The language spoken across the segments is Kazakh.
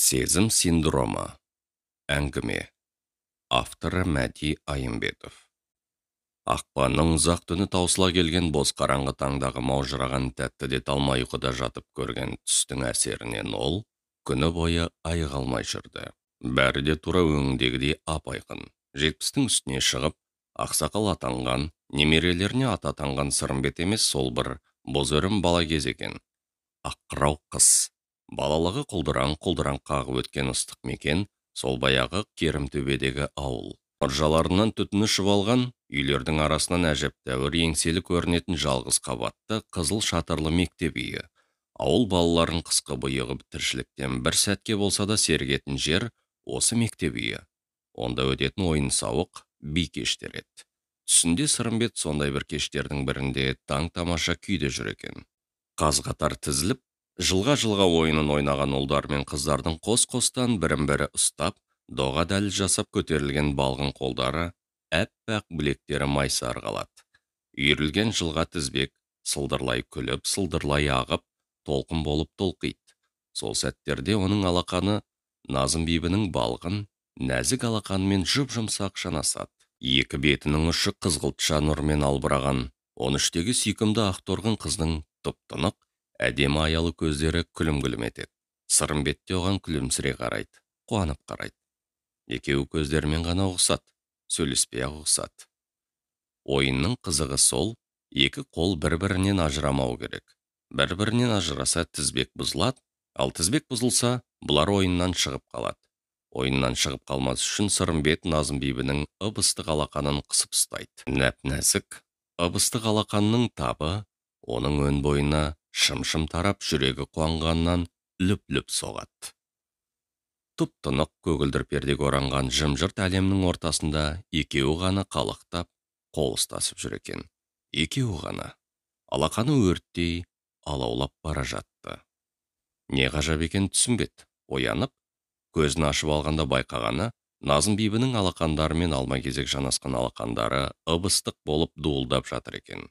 Сезім синдромы. Әңгіме. Авторы Мәди Айымбетов. Ақпанның ұзақ түні таусыла келген боз қараңғы таңдағы маужыраған тәтті де талмай ұйқыда жатып көрген түстің әсерінен ол күні бойы айыға алмай жүрді. Бәрі де тура өңіндегідей ап-айқын. 70-тің үстіне шығып, ақсақал атанған, немерелеріне ата атанған Сырымбет емес, сол бір боз өрім бала кез екен. Аққырау қыз. Балалығы құлдыран қағып өткен ыстық мекен, сол баяғы Керімтөбедегі ауыл. Мұржаларынан түтіні алған, үйлердің арасынан әжептәуір еңселі көрінетін жалғыз қабатты қызыл шатырлы мектеп үйі. Ауыл балаларын қысқы бұйығы тіршіліктен бір сәтке болса да сергетін жер осы мектеп үйі. Онда өтетін ойын-сауық, би кештер еді. Түсінде Сырымбет сондай бір кештердің бірінде таң-тамаша күйде жүр екен. Қаз-қатар тізіліп, жылға ойынын ойнаған ұлдар мен қыздардың қос-қостан бірін-бірі ұстап, доға дәл жасап көтерілген балғын қолдары, әппақ білектері майсар қалады. Үйірілген жылға тізбек, сылдырлай күліп, сылдырлай ағып, толқын болып толқиды. Сол сәттерде оның алақаны Назым бибінің балғын, нәзік алақанымен жұп-жұмсақ жанасады. Екі бетінің ұшы қызғылтша нұрмен албыраған, 13-тегі сүйкімді ақторғын қыздың тұп-тұнық, әдемі аялы көздері күлім-күлім етеді. Сырымбет те оған күлімсірей қарайды, қуанып қарайды. Екеуі көздерімен ғана ұғысады, сөйлеспей-ақ ұғысады. Ойынның қызығы сол, екі қол бір-бірінен ажырамау керек. Бір-бірінен ажыраса тізбек бұзылады, ал тізбек бұзылса, бұлар ойыннан шығып қалады. Ойыннан шығып қалмас үшін Сырымбет Назым бибінің ып-ыстық алақанын қысып ұстайды. Нәп-нәзік, ып-ыстық алақанның табы оның өн бойына шым-шым тарап, жүрегі қуанғаннан лүп-лүп соғады. Тұп-тұнық көгілдір пердеге оранған жым-жырт әлемнің ортасында екеуі ғана қалықтап, қол ұстасып жүр екен. Екеуі ғана. Алақаны өрттей алаулап бара жатты. Не ғажап екен түсінбеді. Оянып, көзін ашып алғанда байқағаны, Назым бибінің алақандары мен алма-кезек жанасқан алақандары ып-ыстық болып дуылдап жатыр екен.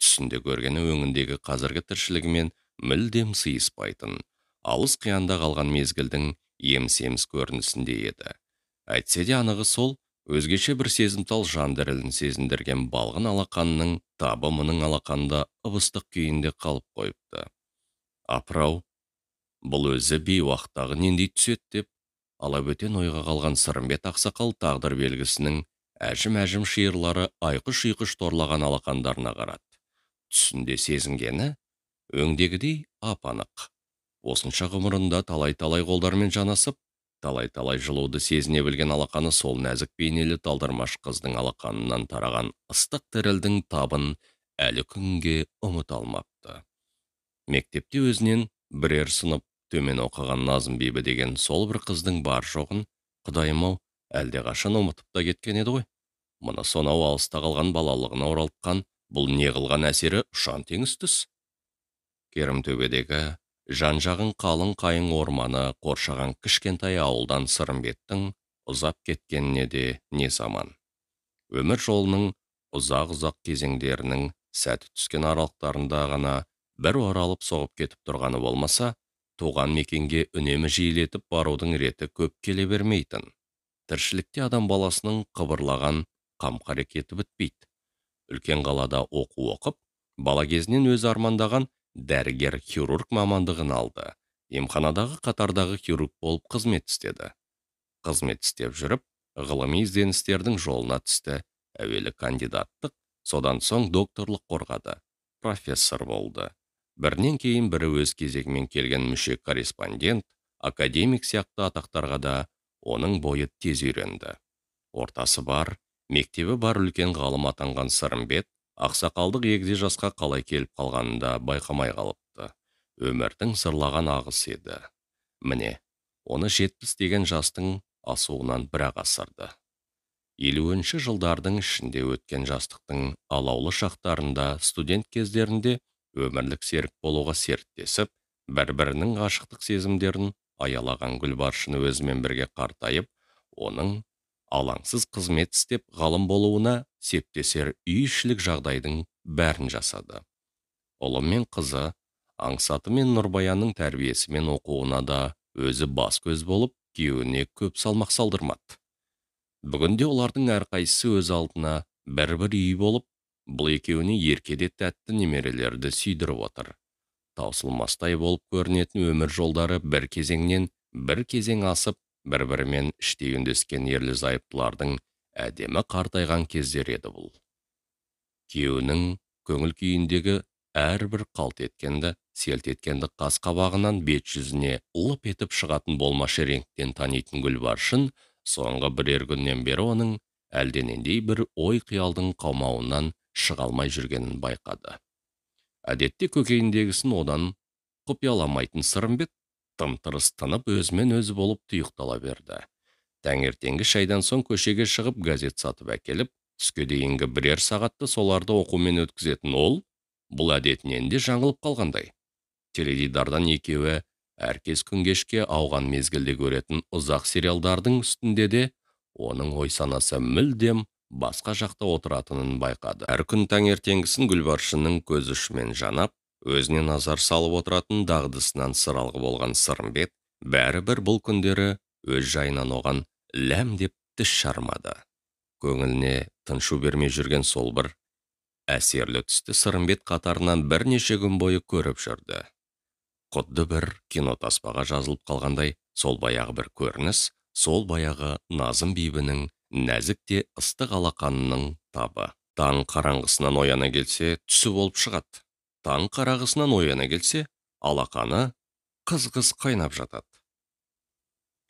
Түсінде көргені өңіндегі қазіргі тіршілігімен мүлдем сыйыспайтын, алыс қиянда қалған мезгілдің еміс-еміс көрінісінде еді. Әйтсе де анығы сол, өзгеше бір сезімтал жан дірілін сезіндірген балғын алақанның табы мұның алақанда ып-ыстық күйінде қалып қойыпты. Апырау, бұл өзі бейуақтағы нендей түседі деп, алабөтен ойға қалған Сырымбет ақсақал тағдыр белгісінің әжім-әжім шиырлары айқыш-ұйқыш торлаған алақандарына қарады. Түсінде сезінгені өңдегідей ап-анық. Осынша ғұмырында талай-талай қолдармен жанасып, талай-талай жылуды сезіне білген алақаны сол нәзік бейнелі талдырмаш қыздың алақанынан тараған ыстық тірілдің табын әлі күнге ұмыта алмапты. Мектепте өзінен бірер сынып төмен оқыған Назым биби деген сол бір қыздың бар жоғын, құдайым-ау, әлдеқашан ұмытып та кеткен еді ғой. Мұны сонау алыста қалған балалығына оралтқан, бұл не қылған әсері ұшан теңіз түс. Керімтөбедегі жан-жағын қалың қайың орманы қоршаған кішкентай ауылдан Сырымбеттің ұзап кеткеніне де не заман. Өмір жолының ұзақ-ұзақ кезеңдерінің сәті түскен аралықтарында ғана бір оралып соғып кетіп тұрғаны болмаса, туған мекенге үнемі жиілетіп барудың реті көп келе бермейтін. Тіршілікте адам баласының қыбырлаған қам-қарекеті бітпейді. Үлкен қалада оқу оқып, бала кезінен өз армандаған дәрігер-хирург мамандығын алды. Емханадағы қатардағы хирург болып қызмет істеді. Қызмет істеп жүріп, ғылыми ізденістердің жолына түсті. Әуелі кандидаттық, содан соң докторлық қорғады. Профессор болды. Бірінен кейін бірі өз кезегімен келген мүшек корреспондент, академик сияқты атақтарға да оның бойы тез үйренді. Ортасы бар, мектебі бар үлкен ғалым атанған Сырымбет ақсақалдық егде жасқа қалай келіп қалғанында байқамай қалыпты. Өмірдің сырлаған ағысы еді. Міне, оны 70 деген жастың асуынан бір-ақ асырды. 50-ші жылдардың ішінде өткен жастықтың алаулы шақтарында, студент кездерінде өмірлік серік болуға серттесіп, бір-бірінің ғашықтық сезімдерін аялаған Гүлбаршыны өзімен бірге қартайып, оның алаңсыз қызмет істеп ғалым болуына септесер үй-ішілік жағдайдың бәрін жасады. Ұлы мен қызы, Аңсаты мен Нұрбаянның тәрбиесі мен оқуына да өзі бас көз болып, күйеуіне көп салмақ салдырмады. Бүгінде олардың әрқайсысы өз алдына бір-бір үй болып, бұл екеуіне еркеде тәтті немерелерді сүйдіріп отыр. Таусылмастай болып көрінетін өмір жолдары бір кезеңнен бір кезең асып, бір-бірімен іштей үндескен ерлі-зайыптылардың әдемі қартайған кездері еді бұл. Күйеуінің көңіл күйіндегі әрбір қалт еткенді, селт еткенді қас-қабағынан бет жүзіне лып етіп шығатын болмашы реңктен танитын Гүлбаршын соңғы бірер күннен бері оның әлденендей бір ой қиялдың қаумауынан шыға алмай жүргенін байқады. Әдетте көкейіндегісін одан құпияламайтын Сырымбет тым-тырыс тынып өзімен өзі болып тұйықтала берді. Таңертеңгі шайдан соң көшеге шығып газет сатып әкеліп, түске дейінгі бірер сағатты соларды оқумен өткізетін ол, бұл әдетінен де жаңылып қалғандай. Теледидардан екеуі әркез күн кешке ауған мезгілде көретін ұзақ сериалдардың үстінде де оның ой санасы мүлдем басқа жақта отыратынын байқады. Әр күн таңертеңгісін Гүлбаршынның көз ұшымен жанап, өзіне назар салып отыратын дағдысынан сыралғы болған Сырымбет бәрібір бұл күндері өз жайынан оған ләм деп тіс жармады. Көңіліне тыншу бермей жүрген сол бір әсерлі түсті Сырымбет қатарынан бірнеше күн бойы көріп жүрді. Құдды бір кинотаспаға жазылып қалғандай, сол баяғы бір көрініс, сол баяғы Назым бибінің нәзік те ыстық алақанының табы. Таң қараңғысынан ояна келсе, түсі болып шығады. Таң қарағысынан ояна келсе, алақаны қыз-қыз қайнап жатады.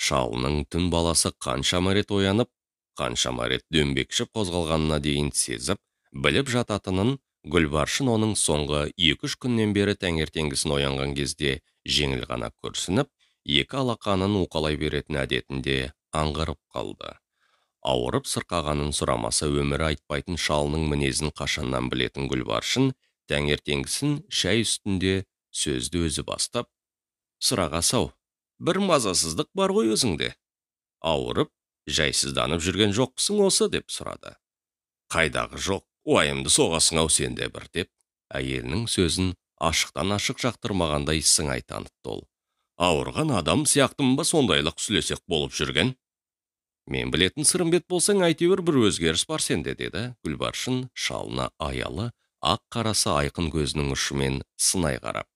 Шалының түн баласы қаншама рет оянып, қаншама рет дөңбекшіп қозғалғанына дейін сезіп, біліп жататынын Гүлбаршын оның соңғы 2-3 күннен бері таңертеңгісін оянған кезде жеңіл ғана күрсініп, екі алақанын уқалай беретін әдетінде аңғарып қалды. Ауырып сырқағанын сұрамаса өмірі айтпайтын шалының мінезін қашаннан білетін Гүлбаршын таңертеңгісін шай үстінде сөзді өзі бастап, «Сыраға сау, бір мазасыздық бар ғой өзіңде. Ауырып, жайсызданып жүрген жоқпысың осы?» деп сұрады. «Қайдағы жоқ, уайымды соғасың-ау сенде бір» деп, әйелінің сөзін ашықтан ашық жақтырмағандай сыңай танытты ол. «Ауырған адам сияқтымын ба сондайлық сүлесек болып жүрген?» «Мен білетін Сырымбет болсаң, әйтеуір бір өзгеріс бар сенде» деді Гүлбаршын шалына аялы, ақ қарасы айқын көзінің ұшымен сынай қарап.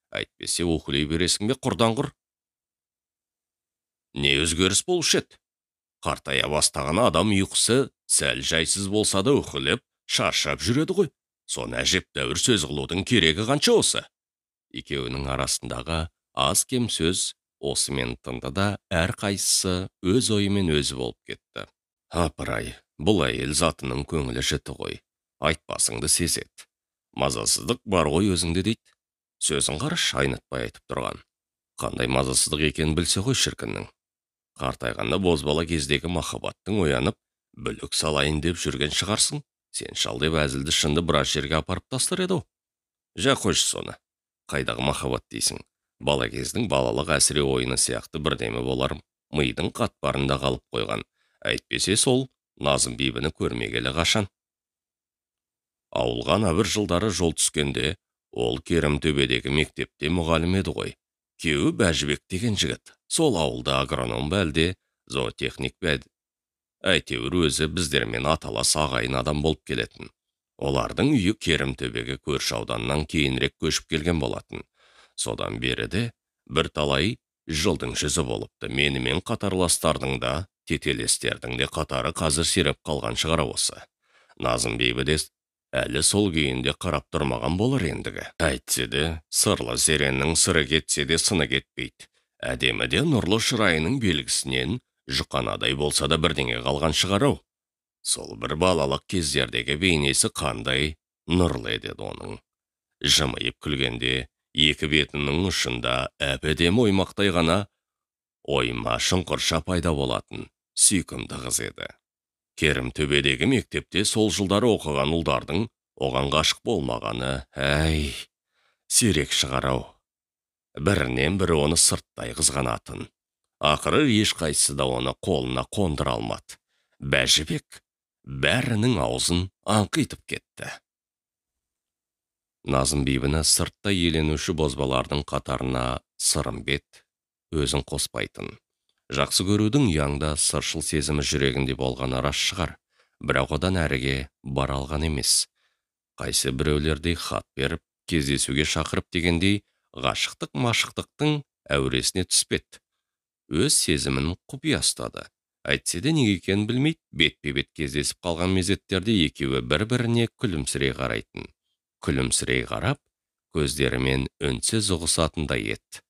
«Әйтпесе оқылай бересің бе құрдан құр?» «Не өзгеріс болушы еді? Қартая бастаған адам ұйқысы сәл жайсыз болса да үхілеп, шаршап жүреді ғой. Соны әжептәуір сөз қылудың керегі қанша осы?» Екеуінің арасындағы аз кем сөз осымен тынды да әрқайсысы өз ойымен өзі болып кетті. «Апыр-ай, бұл әйел затының көңілі жіті ғой. Айтпасыңды сезеді. Мазасыздық бар ғой өзіңде» дейді. Сөзін қараш, айнытпай айтып тұрған. Қандай мазасыздық екенін білсе ғой шіркіннің. Қартайғанда бозбала кездегі махаббаттың оянып, бүлік салайын деп жүрген шығарсың. Сен шал деп әзілді шынды біраз жерге апарып тастар еді. Жа қойшы соны. Қайдағы махаббат дейсің? Бала кездің балалық әсіре ойыны сияқты бірдеме болар, мидың қатпарында қалып қойған. Әйтпесе сол Назым бибіні көрмегелі қашан. Ауылға бір жылдары жол түскенде, ол Керімтөбедегі мектепте мұғалім еді ғой. Күйеуі Бәжібек деген жігіт. Сол ауылда агроном бе әлде, зоотехник бе? Әйтеуір өзі біздермен аталас ағайын адам болып келетін. Олардың үйі Керімтөбеге көрші ауданнан кейінірек көшіп келген болатын. Содан бері де бір талай жылдың жүзі болыпты. Менімен қатарластардың да, тетелестердің де қатары қазір сиреп қалған шығар осы. Назым бейбі әлі сол күйінде қарап тұрмаған болар ендігі. Әйтсе де, сырлы зереннің сыры кетсе де сыны кетпейді. Әдемі де нұрлы шырайының белгісінен жұқанадай болса да бірдеңе қалған шығар-ау. Сол бір балалық кездердегі бейнесі қандай нұрлы еді оның. Жымиып күлгенде, екі бетінің ұшында әп-әдемі оймақтай ғана ойма шұңқырша пайда болатын сүйкімді қыз еді. Керімтөбедегі мектепте сол жылдары оқыған ұлдардың оған ғашық болмағаны, сирек шығар-ау. Бірінен бірі оны сырттай қызғанатын. Ақыры ешқайсысы да оны қолына қондыра алмады. Бәжібек бәрінің аузын аңқитып кетті. Назым бибіні сырттай еленуші бозбалардың қатарына Сырымбет, өзін қоспайтын. Жақсы көрудің ұяңда сыршыл сезімі жүрегінде болғаны рас шығар, бірақ одан әріге бара алған емес. Қайсы біреулердей хат беріп, кездесуге шақырып дегендей, ғашықтық-машықтықтың әуресіне түспеді. Өз сезімін құпия ұстады. Әйтсе де неге екенін білмейді, бетпе-бет кездесіп қалған мезеттерде екеуі бір-біріне күлімсірей қарайтын. Күлімсірей қарап, көздерімен үнсіз ұғысатындай еді.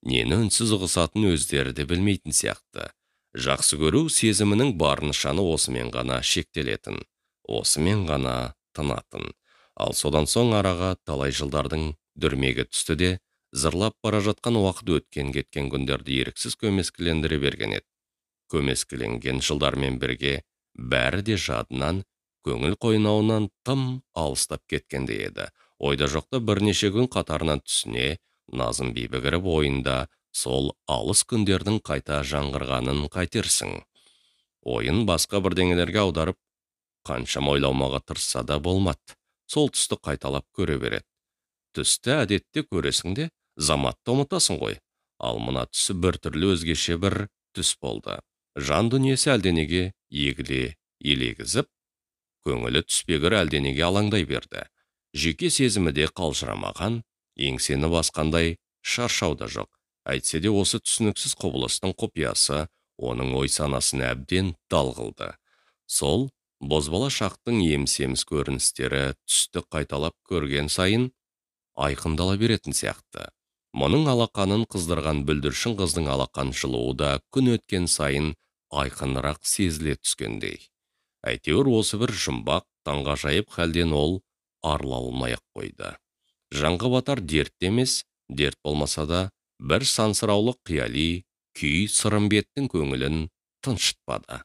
Нені үнсіз ұғысатын өздері де білмейтін сияқты. Жақсы көру сезімінің бар нышаны осымен ғана шектелетін, осымен ғана тынатын. Ал содан соң араға талай жылдардың дүрмегі түсті де, зырлап бара жатқан уақыт өткен-кеткен күндерді еріксіз көмескілендіре берген еді. Көмескіленген жылдармен бірге бәрі де жадынан, көңіл қойнауынан тым алыстап кеткенде еді. Ойда жоқта бірнеше күн қатарынан түсіне, Назым Бибі кіріп ойында сол алыс күндердің қайта жаңғырғанын қайтерсің. Ойын басқа бірдеңелерге аударып, қаншама ойламауға тырысса да болмады. Сол түсті қайталап көре береді. Түсті әдетте көресің де, заматта ұмытасың ғой. Ал мына түсі біртүрлі өзгеше бір түс болды. Жан дүниесі әлденеге егіле елегізіп, көңілі түспегір әлденеге алаңдай берді. Жеке сезімі де қалжырамаған, еңсені басқандай шаршау да жоқ. Әйтсе де осы түсініксіз құбылыстың құпиясы оның ой санасын әбден дал қылды. Сол бозбала шақтың емсеміз көріністері түсті қайталап көрген сайын айқындала беретін сияқты. Мұның алақанын қыздырған бүлдіршін қыздың алақан жылуы да күн өткен сайын айқынырақ сезіле түскендей. Әйтеуір осы бір жұмбақ, таңғажайып хәлден ол арыла алмай-ақ қойды. Жанға батар дерт емес, дерт болмаса да, бір сансыраулық қияли күй Сырымбеттің көңілін тыншытпады.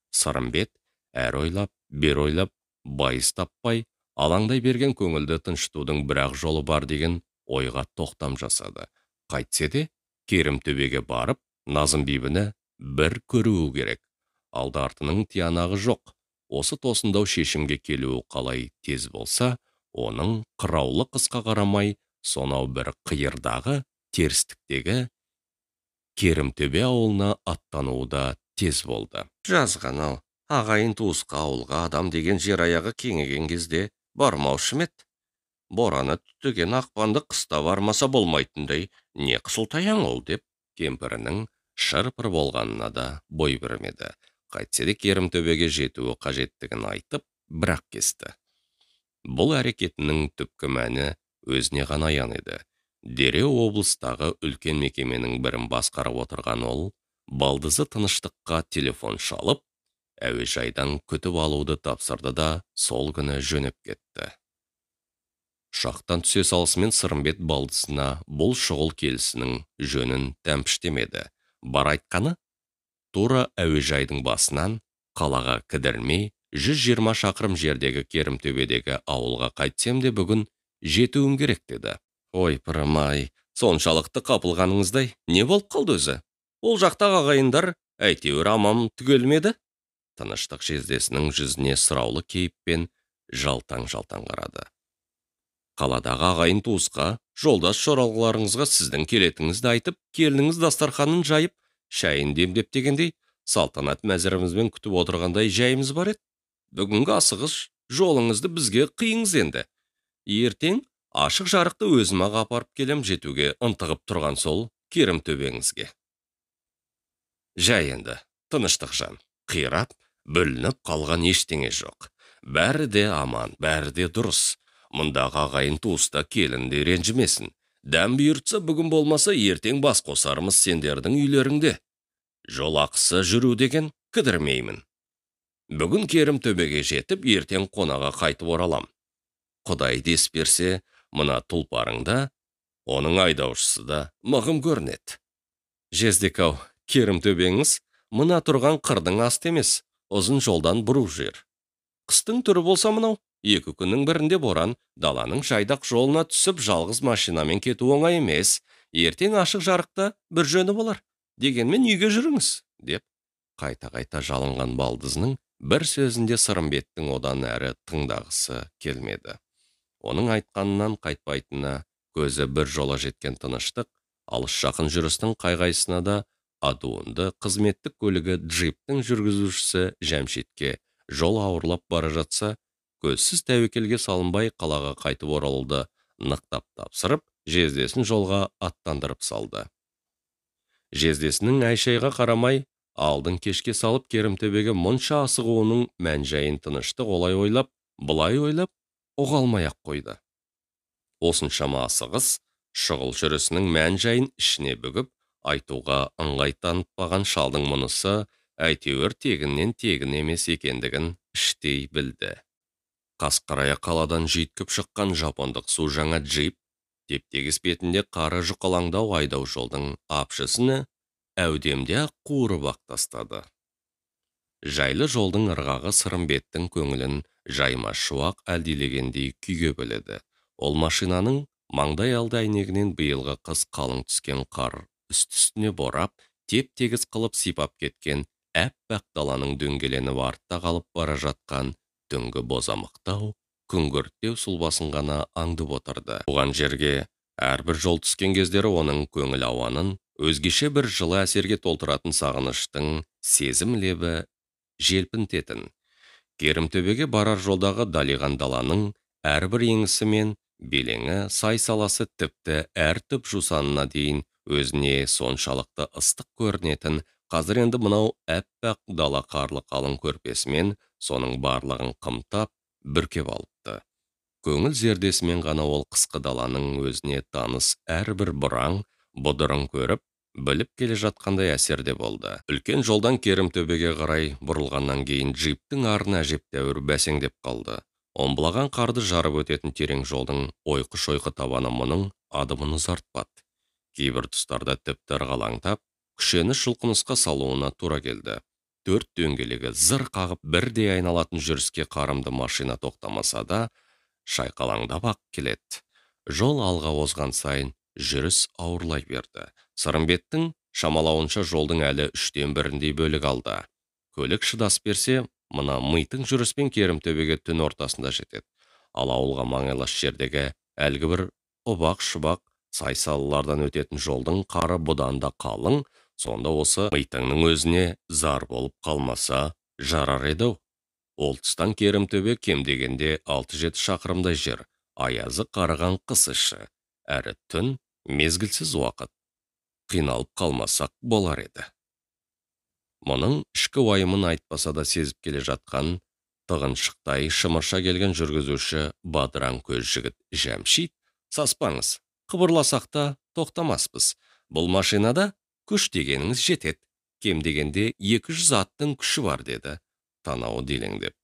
Сырымбет әр ойлап, бер ойлап, байыз таппай, алаңдай берген көңілді тыншытудың бір-ақ жолы бар деген ойға тоқтам жасады. Қайтсе де, Керімтөбеге барып, Назым Бибіні бір көруі керек. Алды-артының тиянағы жоқ. Осы тосындау шешімге келуі қалай тез болса, оның қыраулы қысқа қарамай, сонау бір қиырдағы, терістіктегі Керімтөбе ауылына аттануы да тез болды. Жазған-ау, ағайын туысқа ауылға адам деген жер аяғы кеңеген кезде бармаушы ме еді? Бораны түтіген ақпанды қыста бармаса болмайтындай, не қысылтаяң ол деп, кемпірінің шыр-пыр болғанына да бой бермеді. Қайтсе де Керімтөбеге жетуі қажеттігін айтып, бірақ кесті. Бұл әрекетінің түпкі мәні өзіне ғана аян еді. Дереу облыстағы үлкен мекеменің бірін басқарып отырған ол, балдызы тыныштыққа телефон шалып, әуежайдан күтіп алуды тапсырды да сол күні жөніп кетті. Шақтан түсе салысымен Сырымбет балдысына бұл шұғыл келісінің жөнін тәмпіштемеді. Бар айтқаны, тура әуежайдың басынан қалаға кідірмей 120 шақырым жердегі Керімтөбедегі ауылға қайтсем де бүгін жетуім керек деді. Ой, пырым-ай, соншалықты қапылғаныңыздай не болып қалды өзі? Ол жақтағы ағайындар әйтеуір аман түгелмеді? Тыныштық жездесінің жүзіне сұраулы кейіппен жалтаң-жалтаң қарады. Қаладағы ағайын туысқа, жолдас шоралғыларыңызға сіздің келетіңізді айтып, келініңіз дастарханын жайып, шайын демдеп дегендей, салтанат мәзірімізбен күтіп отырғандай жайымыз бар еді. Бүгінгі асығыс жолыңызды бізге қиыңыз енді. Ертең ашық жарықты өзім-ақ апарып келем, жетуге ынтығып тұрған сол Керімтөбеңізге. Жай енді, тыныштық жан, қирап, бүлініп қалған ештеңе жоқ. Бәрі де аман, бәрі де дұрыс. Мұндағы ағайын туыста келінді ренжімесін. Дәм бұйыртса бүгін болмаса ертең бас қосарымыз сендердің үйлеріңде. Жол ақысы жүру деген кідірмеймін. Бүгін Керімтөбеге жетіп, ертең қонаға қайтып оралам. Құдай дес берсе, мына тұлпарыңда, оның айдаушысы да мығым көрінеді. Жездек-ау, Керімтөбеңіз мына тұрған қырдың асты емес, ұзын жолдан бұру жер. Қыстың түрі болса мынау, 2 күннің бірінде боран, даланың жайдақ жолына түсіп жалғыз машинамен кету оңай емес. Ертең ашық жарықта бір жөні болар. Дегенмен үйге жүріңіз, деп қайта-қайта жалынған балдызының бір сөзінде Сырымбеттің одан әрі тыңдағысы келмеді. Оның айтқанынан қайтпайтынына көзі бір жола жеткен тыныштық Алыс жақын жүрістің қай-қайсысына да адуынды қызметтік көлігі джиптің жүргізушісі Жәмшитке жол ауырлап бара жатса, көзсіз тәуекелге салынбай қалаға қайтып оралуды нықтап тапсырып, жездесін жолға аттандырып салды. Жездесінің әй-шайға қарамай, алдын кешке салып Керімтөбеге мұнша асығуының мән-жайын тыныштық олай ойлап, былай ойлап, ұға алмай-ақ қойды. Осыншама асығыс, шұғыл жүрісінің мән-жайын ішіне бүгіп, айтуға ыңғай танытпаған шалдың мұнысы әйтеуір тегіннен тегін емес екендігін іштей білді. Қасқарая қаладан жүйткіп шыққан жапондық су жаңа джип, теп-тегіс бетінде қары жұқалаңдау айдау жолдың апшысыны әудемде-ақ қуырып-ақ тастады. Жайлы жолдың ырғағы Сырымбеттің көңілін жайма шуақ әлдилегендей күйге бөледі. Ол машинаның маңдай алды әйнегінен биылғы қыс қалың түскен қар үсті-үстіне борап, теп-тегіс қылып сипап кеткен әппақ даланың дөңгеленіп артта қалып бара жатқан түнгі бозамықтау, күңгірттеу сұлбасын ғана аңдып отырды. Оған жерге әрбір жол түскен кездері оның көңіл ауанын өзгеше бір жылы әсерге толтыратын сағыныштың сезім лебі желпінтетін. Керімтөбеге барар жолдағы далиған даланың әрбір еңісі мен белеңі, сай-саласы тіпті әр түп жусанына дейін өзіне соншалықты ыстық көрінетін, қазір енді мынау әппақ дала қарлы қалың көрпесімен соның барлығын қымтап, бүркеп алыпты. Көңіл зердесімен ғана ол қысқы даланың өзіне таныс әрбір бұраң, бұдырын көріп, біліп келе жатқандай әсерде болды. Үлкен жолдан Керімтөбеге қарай бұрылғаннан кейін джиптің арын әжептәуір бәсеңдеп қалды. Омбылаған қарды жарып өтетін терең жолдың ойқы-шойқы табаны мұның адымын ұзартпады. Кейбір тұстарда тіпті ырғалаңдап, күшені шұлқынысқа салуына тура келді. Төрт дөңгелегі зыр қағып бірдей айналатын жүріске қарымды машина тоқтамаса да, шайқалаңдап-ақ келеді. Жол алға озған сайын жүріс ауырлай берді. Сырымбеттің шамалауынша жолдың әлі 1/3 бөлік алды. Көлік шыдас берсе, мына митың жүріспен Керімтөбеге түн ортасында жетеді. Ал ауылға маңайлас жердегі әлгі бір ұбақ-шұбақ сай-салалардан өтетін жолдың қары бұдан да қалың, сонда осы митыңның өзіне зар болып қалмаса жарар еді. Ол тұстан Керімтөбе кем дегенде 6-7 шақырымдай жер, аязы қарыған қыс іші, әрі түн мезгілсіз уақыт. Қиналып қалмасақ болар еді. Мұның ішкі уайымын айтпаса да сезіп келе жатқан, тығыншықтай шымырша келген жүргізуші бадыраң көз жігіт Жәмшит, саспаңыз, қыбырласақ та тоқтамаспыз. Бұл машинада күш дегеніңіз жетеді. Кем дегенде 200 аттың күші бар деді, танауы делеңдеп.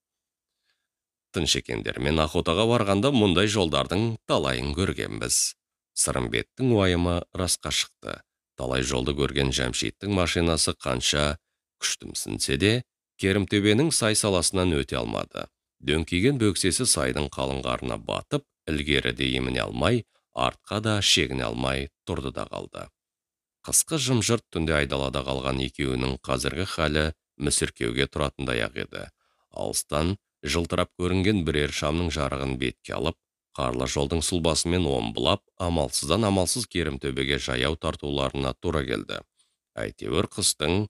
Тыншекендермен охотаға барғанда мұндай жолдардың талайын көргенбіз. Сырымбеттің уайымы расқа шықты. Талай жолды көрген Жәмшиттің машинасы қанша күштімсінсе де, Керімтөбенің сай-саласынан өте алмады. Дөңкиген бөксесі сайдың қалың қарына батып, ілгері де еміне алмай, артқа да шегіне алмай тұрды да қалды. Қысқы жымжырт түнде айдалада қалған екеуінің қазіргі халі мүсіркеуге тұратындай-ақ еді. Алыстан жылтырап көрінген бірер шамның жарығын бетке алып, қарлы жолдың сұлбасымен омбылап, амалсыздан амалсыз Керімтөбеге жаяу тартуларына тура келді. Әйтеуір қыстың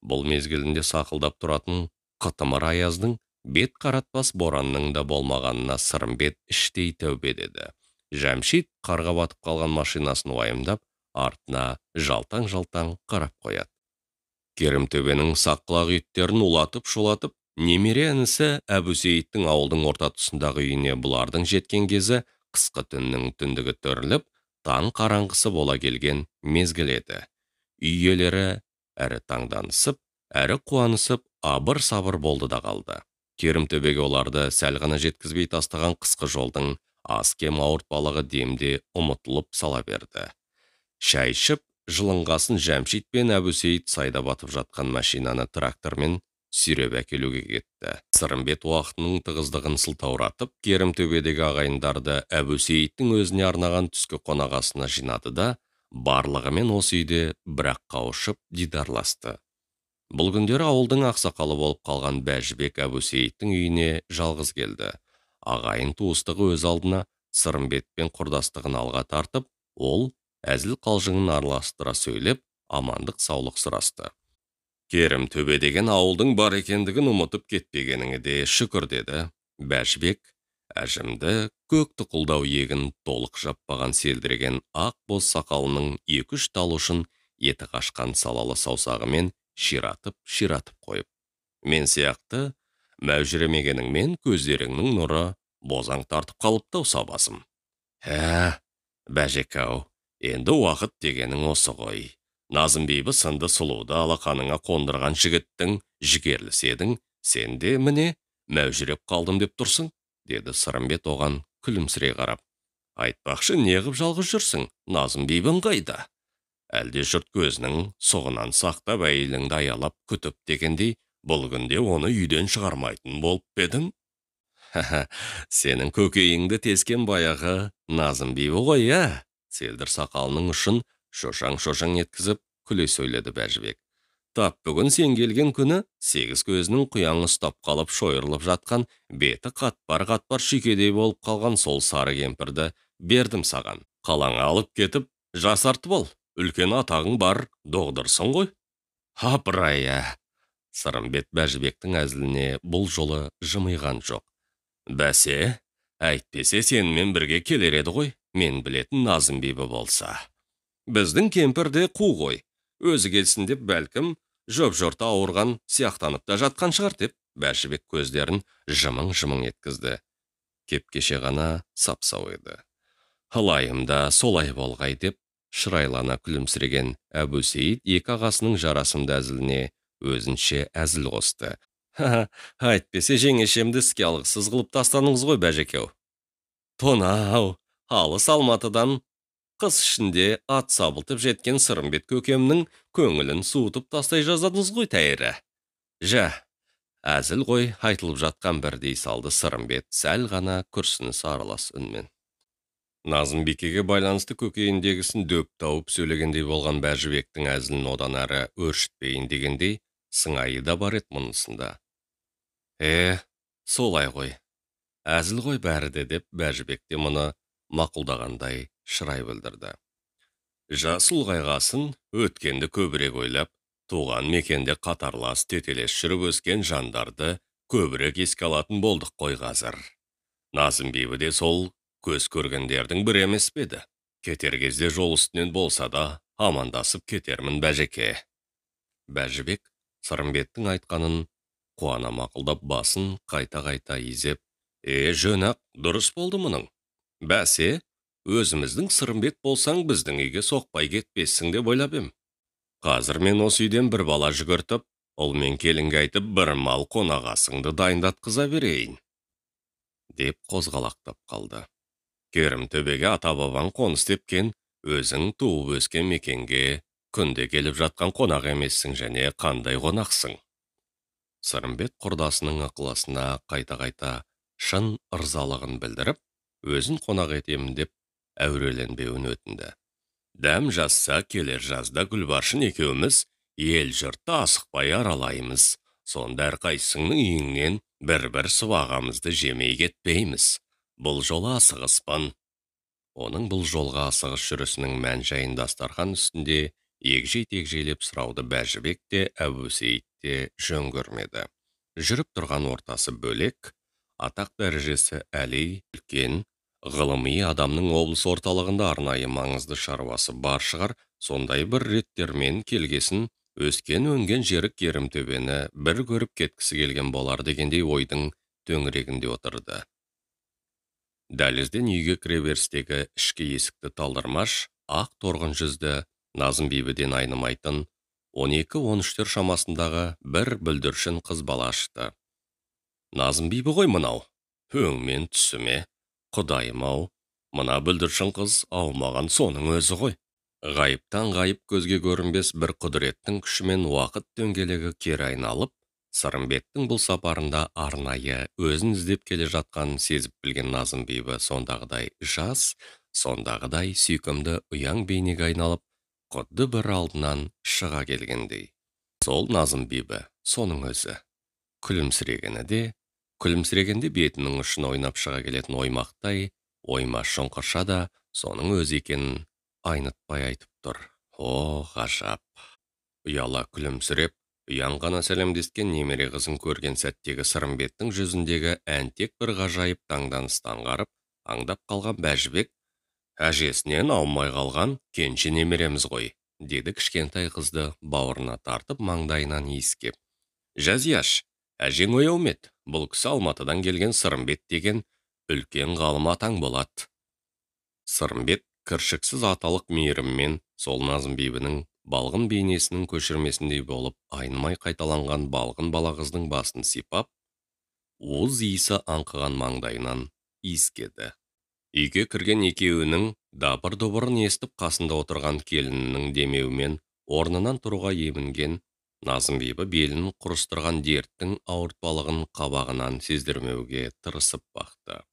бұл мезгілінде сақылдап тұратын қытымыр аяздың, бет қаратпас боранның да болмағанына Сырымбет іштей тәубе деді. Жәмшит қарға батып қалған машинасын уайымдап, артына жалтаң-жалтаң қарап қояды. Керімтөбенің саққұлақ иттерін улатып-шулатып, немере інісі Әбусейіттің ауылдың орта тұсындағы үйіне бұлардың жеткен кезі қысқы түннің түндігі төріліп, таң қараңғысы бола келген мезгіл еді. Үй иелері әрі таңданысып, әрі қуанысып, абыр-сабыр болды да қалды. Керімтөбеге оларды сәл ғана жеткізбей тастаған қысқы жолдың аз-кем ауыртпалығы демде ұмытылып сала берді. Шай ішіп, жылынғасын Жәмшит пен Әбусейіт сайда батып жатқан машинаны трактормен сүйреп әкелуге кетті. Сырымбет уақытының тығыздығын сылтауратып, Керімтөбедегі ағайындарды Әбусейіттің өзіне арнаған түскі қонағасына жинады да, барлығымен осы үйде бірақ қауышып дидарласты. Бұл күндері ауылдың ақсақалы болып қалған Бәжібек Әбусейіттің үйіне жалғыз келді. Ағайын туыстығы өз алдына Сырымбетпен құрдастығын алға тартып, ол әзіл қалжыңын араластыра сөйлеп, амандық саулық сұрасты. Керім төбе деген ауылдың бар екендігін ұмытып кетпегеніңе де шүкір, деді Бәжібек. Әжімді көк тұқылдау егін толық жаппаған селдіреген ақ боз сақалының 2-3 тал ұшын еті қашқан салалы саусағымен ширатып қойып. Мен сияқты мәужіремегеніңмен көздеріңнің нұры бозаң тартып қалыпты сабасым. Бәжек-ау, енді уақыт дегенің осы ғой. Назым бейбі сынды сұлуды алақаныңа қондырған жігіттің жігерлісі едің, сен де міне мәужіреп қалдым деп тұрсың, деді Сырымбет оған күлімсірей қарап. Айтпақшы, неғып жалғыз жүрсің, Назым бейбің қайда? Әлде жұрт көзінің соғынан сақтап әйеліңді аялап күтіп дегендей, бұл күнде оны үйден шығармайтын болып бедің? Сенің көкейіңді тескен баяғы Назым бейбі ғой, Селдір сақалының ұшын шошаң еткізіп күле сөйледі Бәжібек. Тап бүгін сен келген күні 8 көзінің құяңы ұстап қалып шойырылып жатқан, беті қатпар шүйкедей болып қалған сол сары кемпірді бердім саған. Қалаңа алып кетіп, жасартып ал. Үлкен атағың бар, доғдырсың ғой. Апыр-ай, Сырымбет Бәжібектің әзіліне бұл жолы жымиған жоқ. Бәсе, әйтпесе сенімен бірге келер еді ғой, мен білетін Назым бейбі болса. Біздің кемпір де қу ғой. Өзі келсін деп бәлкім жоп-жорта ауырған сияқтанып та жатқан шығар, деп Бәжібек көздерін жымың еткізді. Кеп-кеше ғана сап-сау еді. Алайымда солай болғай, деп шырайлана күлімсіреген Әбусейіт екі ағасының жарасымды әзіліне өзінше әзіл қосты. Айтпесе жеңешемді іске алғысыз қылып тастадыңыз ғой, Бәжекеу. Тонау, алыс Алматыдан қыс ішінде ат сабылтып жеткен Сырымбет көкемнің көңілін суытып тастай жаздыңыз ғой, тәйірі. Әзіл ғой, айтылып жатқан бірдей, салды Сырымбет сәл ғана күрсіні сарылас үнмен. Назымбикеге байланысты көкейіндегісін дөп тауып сөйлегендей болған Бәжібектің әзілін одан әрі өршітпейін дегендей сыңайы да бар ет мұнысында. Солай ғой, әзіл ғой бәрі де, деп Бәжібек те мұны мақұлдағандай шырай білдірді. Жас ұлғайғасын, өткенді көбірек ойлап, туған мекенде қатарлас тетелес жүріп өскен жандарды көбірек еске алатын болдық қой қазір. Назым бейбі де сол көз көргендердің бір емес педі. Кетер кезде жол үстінен болса да амандасып кетермін, Бәжеке. Бәжібек Сырымбеттің айтқанын қуана мақұлдап басын қайта изеп, жөн-ақ, дұрыс болды мұның. Бәсе, өзіміздің Сырымбет болсаң біздің үйге соқпай кетпессің деп ойлап ем. Қазір мен осы үйден бір бала жүгіртіп, ол мен келінге айтып бір мал қонағасыңды дайындатқыза берейін, деп қозғалақтап қалды. Керім төбеге ата-бабаң қоныс тепкен, өзің туып өскен мекенге күнде келіп жатқан қонақ емессің, және қандай қонақсың. Сырымбет құрдасының ықыласына қайта шын ырзалығын білдіріп, өзін қонақ етемін деп әуреленбеуін өтінді. Дәм жазса келер жазда Гүлбаршын екеуміз ел жұртты асықпай аралаймыз. Сонда әрқайсыңның үйіңнен бір сыбағамызды жемей кетпейміз. Бұл жолы асығыспын. Оның бұл жолға асығыс жүрісінің мән жайын дастархан үстінде егжей-тегжейлеп сұрауды Бәжібек те, Әбусейіт те жөн көрмеді. Жүріп тұрған ортасы бөлек, атақ дәрежесі әлей, үлкен, ғылыми адамның облыс орталығында арнайы маңызды шаруасы бар шығар, сондай бір реттермен келгесін өскен-өнген жері Керімтөбені бір көріп кеткісі келген болар дегендей ойдың төңірегінде отырды. Дәлізден үйге кіреберістегі ішкі есікті талдырмаш, ақ торғын жүзді, Назым бейбіден айнымайтын 12-13 шамасындағы бір бүлдіршін қыз бала ашты. Назым бейбі ғой мынау, өңмен түсіме, құдайым-ау, мына бүлдіршін қыз аумаған соның өзі ғой. Ғайыптан ғайып көзге көрінбес бір құдіреттің күшімен уақыт дөңгелегі кері айналып, Сырымбеттің бұл сапарында арнайы өзін іздеп келе жатқанын сезіп білген Назым бейбі сондағыдай жас, сондағыдай сүйкімді ұяң бейнеге айналып, құдды бір алдынан шыға келгендей. Сол Назым бейбі соның өзі. Күлімсірегенде бетінің ұшын ойнап шыға келетін оймақтай, ойма шоңқырша да соның өзі екенін айнытпай айтып тұр. О, ғажап! Ұяла күлімсіреп, ұяңғана сәлемдескен немере қызын көрген сәттегі Сырымбеттің жүзіндегі әнтек бір ғажайып таңданыстан қарып, аңдап қалған Бәжібек, әжесінен аумай қалған кенже немереміз ғой, деді кішкентай қызды бауырына тартып маңдайынан иіскеп. Жазияш, әжең ояу ме еді? Бұл кісі Алматыдан келген Сырымбет деген үлкен ғалым атаң болады. Сырымбет кіршіксіз аталық мейіріммен сол Назым бибінің балғын бейнесінің көшірмесіндей болып айнымай қайталанған балғын бала қыздың басын сипап, уыз иісі аңқыған маңдайынан иіскеді. Үйге кірген екеуінің дабыр-дұбырын естіп қасында отырған келінінің демеуімен орнынан тұруға емінген Назым бибі белін құрыстырған дерттің ауыртпалығын қабағынан сездірмеуге тырысып бақты.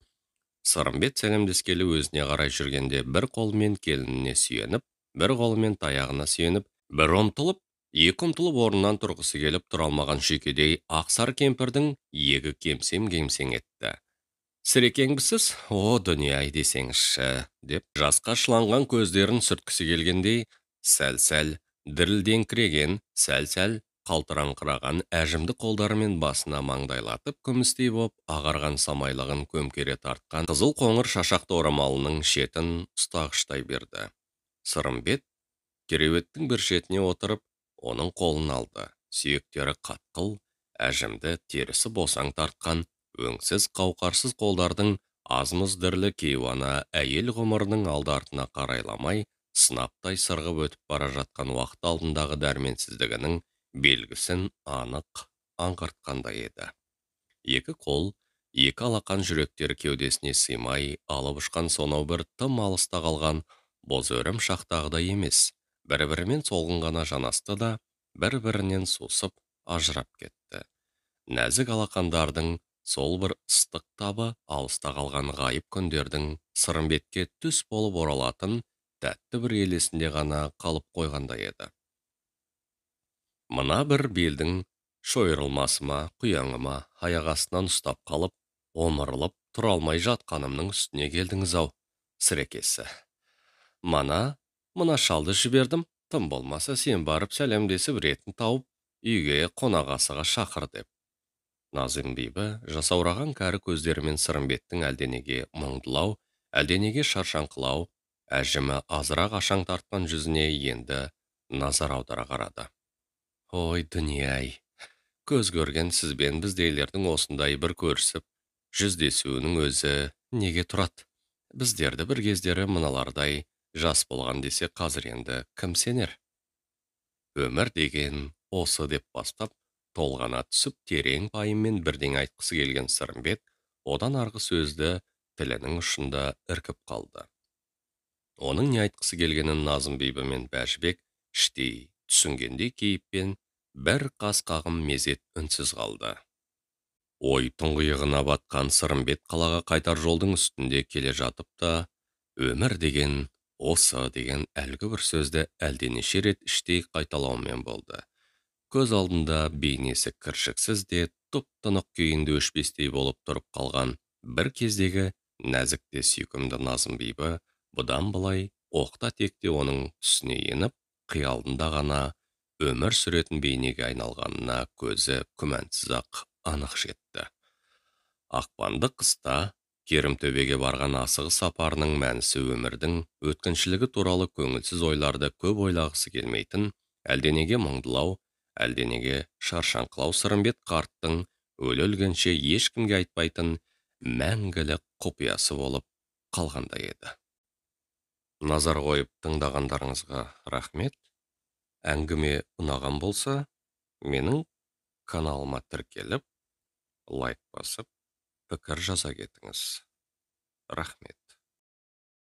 Сырымбет сәлемдескелі өзіне қарай жүргенде бір қолымен келініне сүйеніп, бір қолымен таяғына сүйеніп, бір ұмтылып, екі ұмтылып орнынан тұрғысы келіп тұра алмаған шүйкедей ақсар кемпірдің иегі кемсең етті. Сірекеңбісіз? О, дүние-ай десеңізші, деп жасқа шыланған көздерін сүрткісі келгендей, сәл-сәл дірілдеңкіреген, сәл-сәл қалтыраңқыраған әжімді қолдарымен басына маңдайлатып күмістей боп ағарған самайлығын көмкере тартқан қызыл қоңыр шашақты орамалының шетін ұстағыштай берді. Сырымбет кереуеттің бір шетіне отырып, оның қолын алды. Сүйектері қатқыл, әжімді терісі босаң тартқан, өңсіз қауқарсыз қолдардың азмыз дірлі кейуана әйел ғұмырының алды-артына қарайламай, сынаптай сырғып өтіп бара жатқан уақыт алдындағы дәрменсіздігінің белгісін анық аңғартқандай еді. Екі қол, екі алақан жүректер кеудесіне сыймай, алып ұшқан сонау бір тым алыста қалған боз өрім шақтағыдай емес, бір-бірімен солғын ғана жанасты да, бір-бірінен сусып, ажырап кетті. Нәзік алақандардың сол бір ыстық табы алыста қалған ғайып күндердің Сырымбетке түс болып оралатын тәтті бір елесінде ғана қалып қойғандай еді. Мына бір белдің шойырылмасыма, құяңыма, аяқ астынан ұстап қалып, омырылып тұра алмай жатқанымның үстіне келдіңіз-ау, сірекесі. Мына шалды жібердім, тым болмаса сен барып сәлемдесіп ретін тауып, үйге қонақасыға шақыр деп. Назым бибі жасаураған кәрі көздерімен Сырымбеттің әлденеге мұңдылау, әлденеге шаршаңқылау, әжімі азырақ ашаң тартқан жүзіне енді назар аудара қарады. Ой, дүние-ай, көз көрген сізбен біздейлердің осындай бір көрісіп, жүздесуінің өзі неге тұрады? Біздерді бір кездері мыналардай жас болған десе қазір енді кім сенер? Өмір деген осы деп бастап, толғана түсіп терең пайыммен бірдеңе айтқысы келген Сырымбет, одан арғы сөзді тілінің ұшында іркіп қалды. Оның не айтқысы келгенін Назым бибі мен Бәжібек іштей түсінгендей кейіппен бір қас қағым мезет үнсіз қалды. Ой тұңғиығына батқан Сырымбет қалаға қайтар жолдың үстінде келе жатып та, өмір деген осы деген әлгі бір сөзді әлденеше рет іштей қайталаумен болды. Көз алдында бейнесі кіршіксіз де тұп-тұнық күйінде өшпестей болып тұрып қалған бір кездегі нәзік те сүйкімді Назым бибі бұдан былай оқта-текте оның түсіне еніп, қиялында ғана өмір сүретін бейнеге айналғанына көзі күмәнсіз-ақ анық жетті. Ақпанды қыста Керімтөбеге барған асығы сапарының мәнісі өмірдің өткіншілігі туралы көңілсіз ойларды көп ойлағысы келмейтін, әлденеге мұңдылау, әлденеге шаршаңқылау Сырымбет қарттың өле-өлгенше ешкімге айтпайтын мәңгілік құпиясы болып қалғандай еді. Назар қойып тыңдағандарыңызға рахмет. Әңгіме ұнаған болса, менің каналыма тіркеліп, лайк басып, пікір жаза кетіңіз. Рахмет.